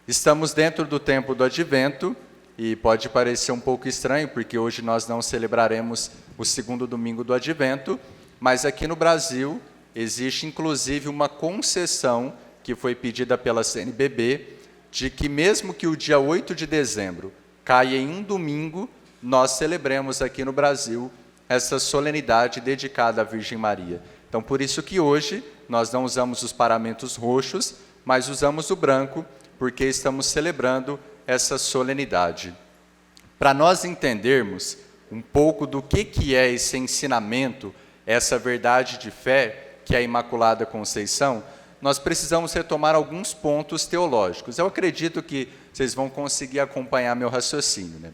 Estamos dentro do tempo do Advento e pode parecer um pouco estranho, porque hoje nós não celebraremos o segundo domingo do Advento, mas aqui no Brasil existe inclusive uma concessão que foi pedida pela CNBB, de que mesmo que o dia 8 de dezembro caia em um domingo, nós celebremos aqui no Brasil essa solenidade dedicada à Virgem Maria. Então, por isso que hoje nós não usamos os paramentos roxos, mas usamos o branco, porque estamos celebrando essa solenidade. Para nós entendermos um pouco do que é esse ensinamento, essa verdade de fé, que é a Imaculada Conceição, nós precisamos retomar alguns pontos teológicos. Eu acredito que vocês vão conseguir acompanhar meu raciocínio, né?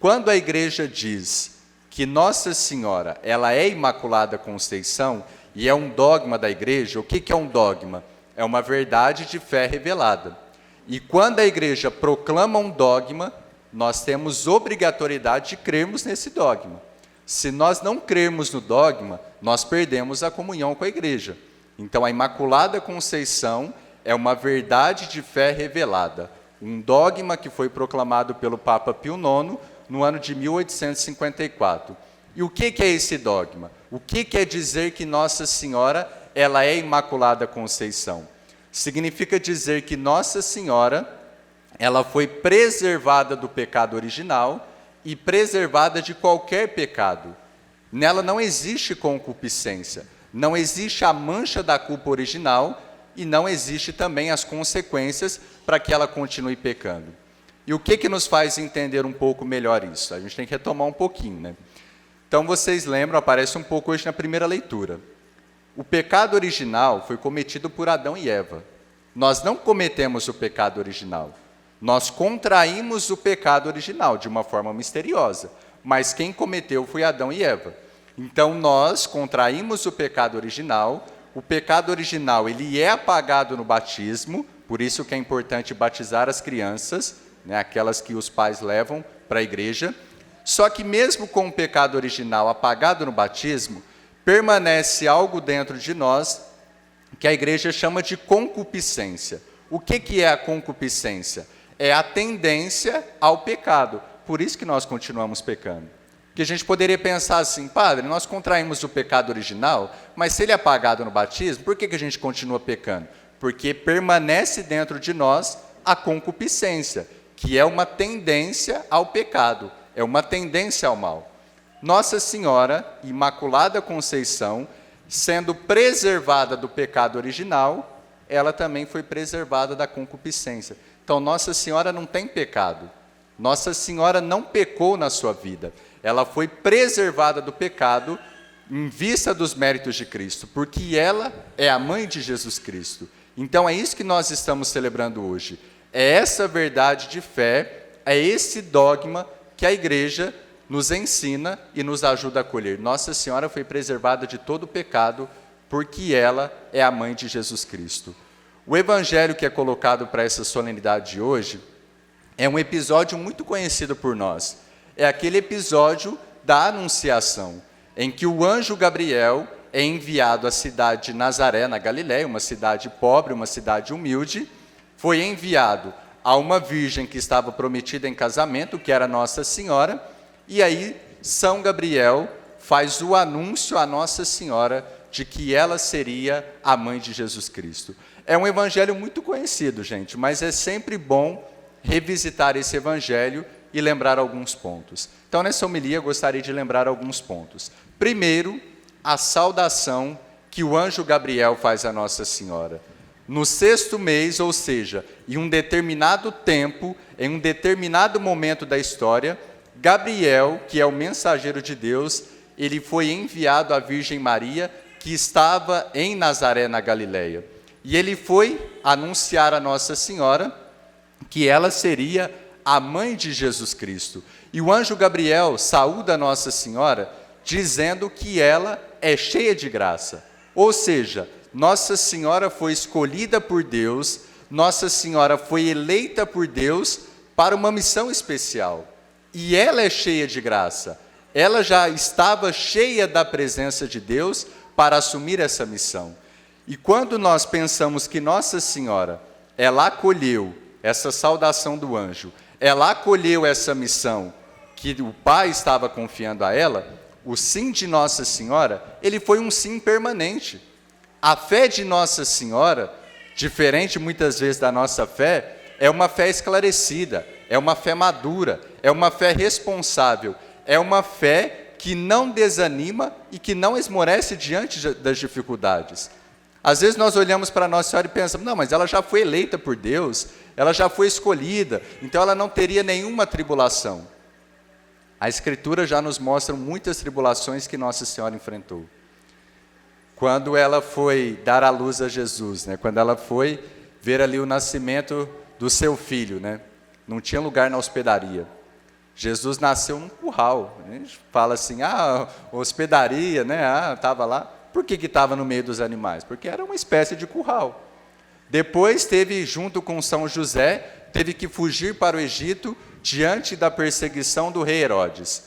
Quando a Igreja diz que Nossa Senhora ela é Imaculada Conceição, e é um dogma da Igreja, o que é um dogma? É uma verdade de fé revelada. E quando a Igreja proclama um dogma, nós temos obrigatoriedade de crermos nesse dogma. Se nós não crermos no dogma, nós perdemos a comunhão com a Igreja. Então, a Imaculada Conceição é uma verdade de fé revelada, um dogma que foi proclamado pelo Papa Pio IX no ano de 1854. E o que é esse dogma? O que quer dizer que Nossa Senhora ela é Imaculada Conceição? Significa dizer que Nossa Senhora ela foi preservada do pecado original e preservada de qualquer pecado. Nela não existe concupiscência, não existe a mancha da culpa original e não existe também as consequências para que ela continue pecando. E o que nos faz entender um pouco melhor isso? A gente tem que retomar um pouquinho, né? Então, vocês lembram, aparece um pouco hoje na primeira leitura. O pecado original foi cometido por Adão e Eva. Nós não cometemos o pecado original. Nós contraímos o pecado original de uma forma misteriosa. Mas quem cometeu foi Adão e Eva. Então, nós contraímos o pecado original. O pecado original ele é apagado no batismo, por isso que é importante batizar as crianças, né, aquelas que os pais levam para a igreja. Só que mesmo com o pecado original apagado no batismo, permanece algo dentro de nós que a igreja chama de concupiscência. O que é a concupiscência? É a tendência ao pecado. Por isso que nós continuamos pecando. Porque a gente poderia pensar assim, padre, nós contraímos o pecado original, mas se ele é apagado no batismo, por que a gente continua pecando? Porque permanece dentro de nós a concupiscência, que é uma tendência ao pecado, é uma tendência ao mal. Nossa Senhora, Imaculada Conceição, sendo preservada do pecado original, ela também foi preservada da concupiscência. Então, Nossa Senhora não tem pecado. Nossa Senhora não pecou na sua vida. Ela foi preservada do pecado em vista dos méritos de Cristo, porque ela é a mãe de Jesus Cristo. Então, é isso que nós estamos celebrando hoje. É essa verdade de fé, é esse dogma que a Igreja nos ensina e nos ajuda a acolher. Nossa Senhora foi preservada de todo o pecado, porque ela é a mãe de Jesus Cristo. O evangelho que é colocado para essa solenidade de hoje é um episódio muito conhecido por nós. É aquele episódio da Anunciação, em que o anjo Gabriel é enviado à cidade de Nazaré, na Galiléia, uma cidade pobre, uma cidade humilde, foi enviado a uma virgem que estava prometida em casamento, que era Nossa Senhora, e aí São Gabriel faz o anúncio à Nossa Senhora de que ela seria a mãe de Jesus Cristo. É um evangelho muito conhecido, gente, mas é sempre bom revisitar esse evangelho e lembrar alguns pontos. Então, nessa homilia, eu gostaria de lembrar alguns pontos. Primeiro, a saudação que o anjo Gabriel faz à Nossa Senhora. No 6º mês, ou seja, em um determinado tempo, em um determinado momento da história, Gabriel, que é o mensageiro de Deus, ele foi enviado à Virgem Maria, que estava em Nazaré, na Galiléia. E ele foi anunciar a Nossa Senhora que ela seria a mãe de Jesus Cristo. E o anjo Gabriel saúda a Nossa Senhora, dizendo que ela é cheia de graça. Ou seja, Nossa Senhora foi escolhida por Deus, Nossa Senhora foi eleita por Deus para uma missão especial. E ela é cheia de graça. Ela já estava cheia da presença de Deus para assumir essa missão. E quando nós pensamos que Nossa Senhora, ela acolheu essa saudação do anjo, ela acolheu essa missão que o Pai estava confiando a ela, o sim de Nossa Senhora, ele foi um sim permanente. A fé de Nossa Senhora, diferente muitas vezes da nossa fé, é uma fé esclarecida, é uma fé madura, é uma fé responsável, é uma fé que não desanima e que não esmorece diante das dificuldades. Às vezes nós olhamos para Nossa Senhora e pensamos, não, mas ela já foi eleita por Deus, ela já foi escolhida, então ela não teria nenhuma tribulação. A Escritura já nos mostra muitas tribulações que Nossa Senhora enfrentou. Quando ela foi dar à luz a Jesus, né? Quando ela foi ver ali o nascimento do seu filho, né? Não tinha lugar na hospedaria. Jesus nasceu num curral. A gente fala assim, hospedaria, né? Estava lá. Por que estava no meio dos animais? Porque era uma espécie de curral. Depois teve, junto com São José, teve que fugir para o Egito diante da perseguição do rei Herodes.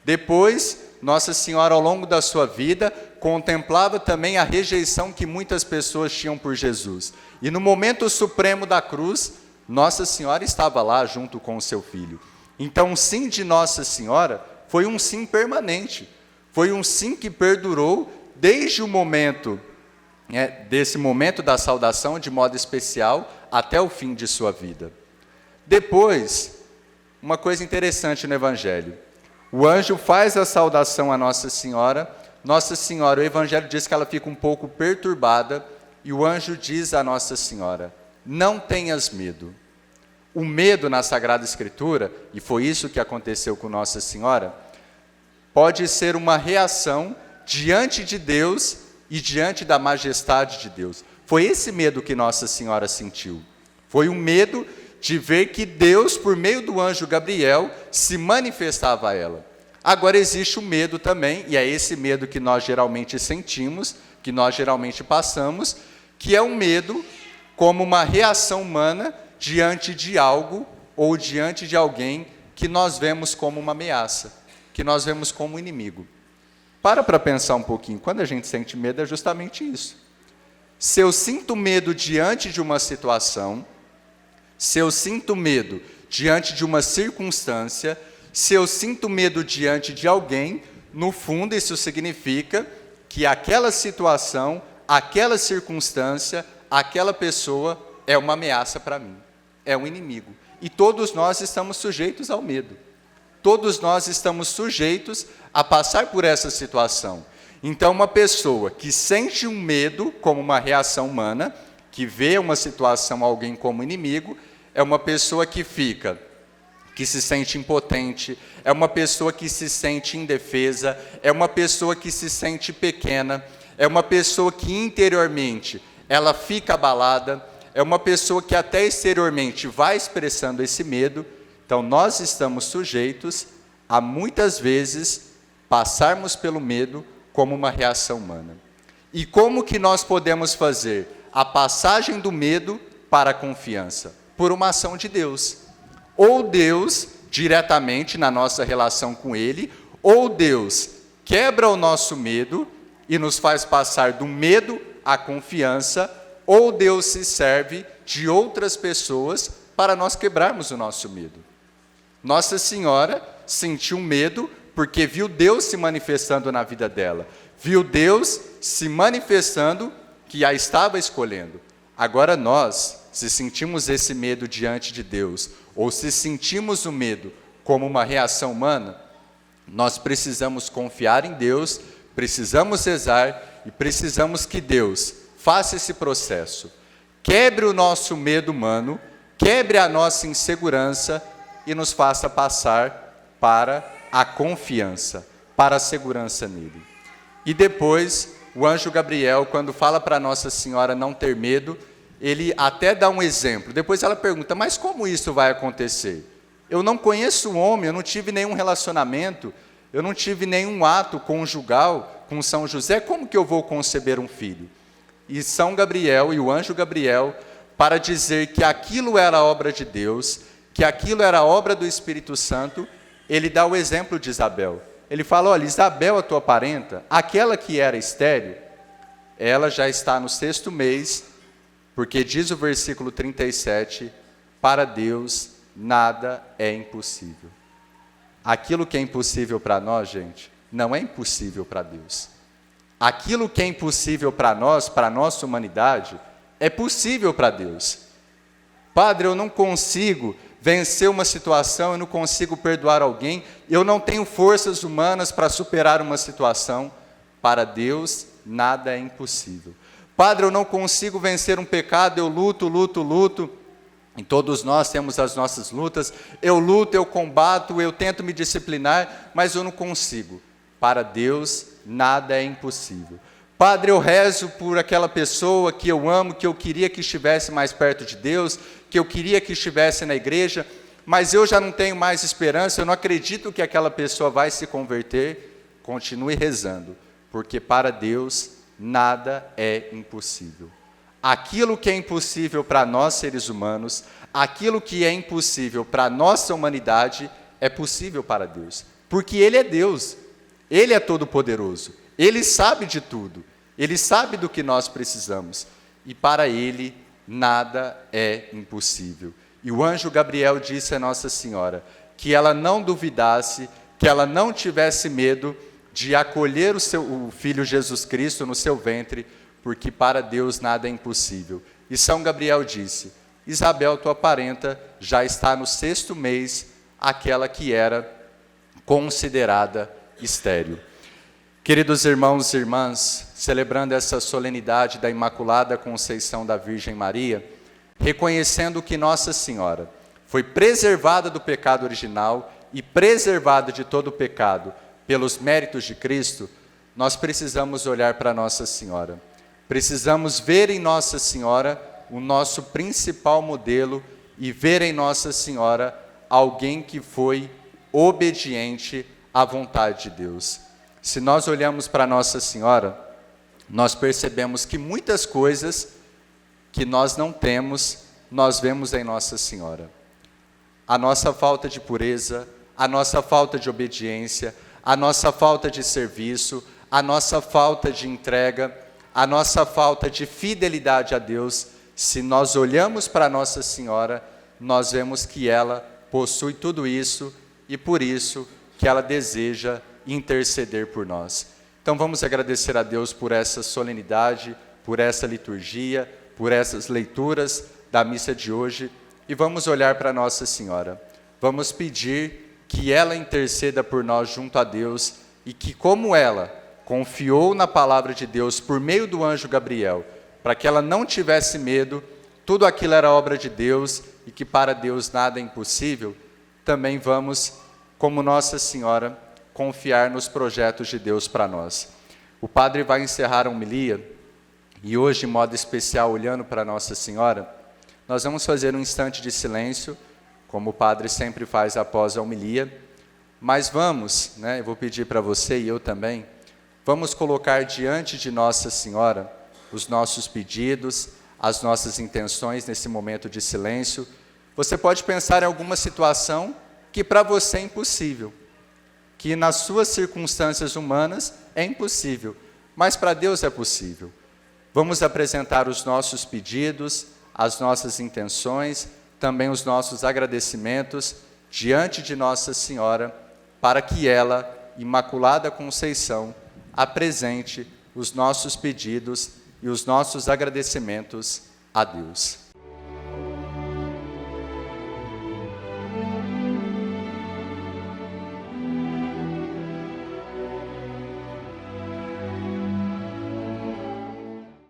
Depois, Nossa Senhora, ao longo da sua vida, contemplava também a rejeição que muitas pessoas tinham por Jesus. E no momento supremo da cruz, Nossa Senhora estava lá junto com o seu filho. Então, o sim de Nossa Senhora foi um sim permanente. Foi um sim que perdurou desde o momento, desse momento da saudação, de modo especial, até o fim de sua vida. Depois, uma coisa interessante no Evangelho. O anjo faz a saudação a Nossa Senhora. Nossa Senhora, o Evangelho diz que ela fica um pouco perturbada, e o anjo diz a Nossa Senhora, não tenhas medo. O medo na Sagrada Escritura, e foi isso que aconteceu com Nossa Senhora, pode ser uma reação diante de Deus e diante da majestade de Deus. Foi esse medo que Nossa Senhora sentiu. Foi um medo de ver que Deus, por meio do anjo Gabriel, se manifestava a ela. Agora existe o medo também, e é esse medo que nós geralmente sentimos, que nós geralmente passamos, que é um medo como uma reação humana diante de algo ou diante de alguém que nós vemos como uma ameaça, que nós vemos como um inimigo. Para pensar um pouquinho, quando a gente sente medo é justamente isso. Se eu sinto medo diante de uma situação, se eu sinto medo diante de uma circunstância, se eu sinto medo diante de alguém, no fundo isso significa que aquela situação, aquela circunstância, aquela pessoa é uma ameaça para mim, é um inimigo. E todos nós estamos sujeitos ao medo. Todos nós estamos sujeitos a passar por essa situação. Então, uma pessoa que sente um medo como uma reação humana, que vê uma situação, alguém como inimigo, é uma pessoa que se sente impotente, é uma pessoa que se sente indefesa, é uma pessoa que se sente pequena, é uma pessoa que interiormente ela fica abalada, é uma pessoa que até exteriormente vai expressando esse medo. Então, nós estamos sujeitos a muitas vezes passarmos pelo medo como uma reação humana. E como que nós podemos fazer a passagem do medo para a confiança? Por uma ação de Deus. Ou Deus, diretamente na nossa relação com Ele, ou Deus quebra o nosso medo e nos faz passar do medo à confiança, ou Deus se serve de outras pessoas para nós quebrarmos o nosso medo. Nossa Senhora sentiu medo porque viu Deus se manifestando na vida dela, viu Deus se manifestando que a estava escolhendo. Agora nós, se sentimos esse medo diante de Deus, ou se sentimos o medo como uma reação humana, nós precisamos confiar em Deus, precisamos rezar e precisamos que Deus faça esse processo, quebre o nosso medo humano, quebre a nossa insegurança e nos faça passar para a confiança, para a segurança nele. E depois, o anjo Gabriel, quando fala para Nossa Senhora não ter medo, ele até dá um exemplo. Depois ela pergunta, mas como isso vai acontecer? Eu não conheço o homem, eu não tive nenhum relacionamento, eu não tive nenhum ato conjugal com São José, como que eu vou conceber um filho? E São Gabriel e o anjo Gabriel, para dizer que aquilo era obra de Deus, que aquilo era obra do Espírito Santo, ele dá o exemplo de Isabel. Ele fala, olha, Isabel, a tua parenta, aquela que era estéril, ela já está no 6º mês, porque diz o versículo 37, para Deus nada é impossível. Aquilo que é impossível para nós, gente, não é impossível para Deus. Aquilo que é impossível para nós, para a nossa humanidade, é possível para Deus. Padre, eu não consigo vencer uma situação, eu não consigo perdoar alguém, eu não tenho forças humanas para superar uma situação. Para Deus, nada é impossível. Padre, eu não consigo vencer um pecado, eu luto. E todos nós temos as nossas lutas. Eu luto, eu combato, eu tento me disciplinar, mas eu não consigo. Para Deus, nada é impossível. Padre, eu rezo por aquela pessoa que eu amo, que eu queria que estivesse mais perto de Deus, que eu queria que estivesse na igreja, mas eu já não tenho mais esperança, eu não acredito que aquela pessoa vai se converter. Continue rezando, porque para Deus nada é impossível. Aquilo que é impossível para nós seres humanos, aquilo que é impossível para a nossa humanidade, é possível para Deus, porque Ele é Deus, Ele é todo-poderoso, Ele sabe de tudo, Ele sabe do que nós precisamos, e para Ele nada é impossível. E o anjo Gabriel disse a Nossa Senhora que ela não duvidasse, que ela não tivesse medo de acolher o Filho Jesus Cristo no seu ventre, porque para Deus nada é impossível. E São Gabriel disse: Isabel, tua parenta, já está no 6º mês, aquela que era considerada estéril. Queridos irmãos e irmãs, celebrando essa solenidade da Imaculada Conceição da Virgem Maria, reconhecendo que Nossa Senhora foi preservada do pecado original e preservada de todo o pecado pelos méritos de Cristo, nós precisamos olhar para Nossa Senhora. Precisamos ver em Nossa Senhora o nosso principal modelo e ver em Nossa Senhora alguém que foi obediente à vontade de Deus. Se nós olhamos para Nossa Senhora, nós percebemos que muitas coisas que nós não temos, nós vemos em Nossa Senhora. A nossa falta de pureza, a nossa falta de obediência, a nossa falta de serviço, a nossa falta de entrega, a nossa falta de fidelidade a Deus, se nós olhamos para Nossa Senhora, nós vemos que ela possui tudo isso e por isso que ela deseja interceder por nós. Então vamos agradecer a Deus por essa solenidade, por essa liturgia, por essas leituras da missa de hoje e vamos olhar para Nossa Senhora. Vamos pedir que ela interceda por nós junto a Deus e que, como ela confiou na palavra de Deus por meio do anjo Gabriel, para que ela não tivesse medo, tudo aquilo era obra de Deus e que para Deus nada é impossível, também vamos, como Nossa Senhora, confiar nos projetos de Deus para nós. O padre vai encerrar a homilia e hoje, de modo especial, olhando para Nossa Senhora, nós vamos fazer um instante de silêncio, como o padre sempre faz após a homilia, mas vamos, eu vou pedir para você e eu também, vamos colocar diante de Nossa Senhora os nossos pedidos, as nossas intenções nesse momento de silêncio. Você pode pensar em alguma situação que para você é impossível, que nas suas circunstâncias humanas é impossível, mas para Deus é possível. Vamos apresentar os nossos pedidos, as nossas intenções, também os nossos agradecimentos diante de Nossa Senhora, para que ela, Imaculada Conceição, apresente os nossos pedidos e os nossos agradecimentos a Deus.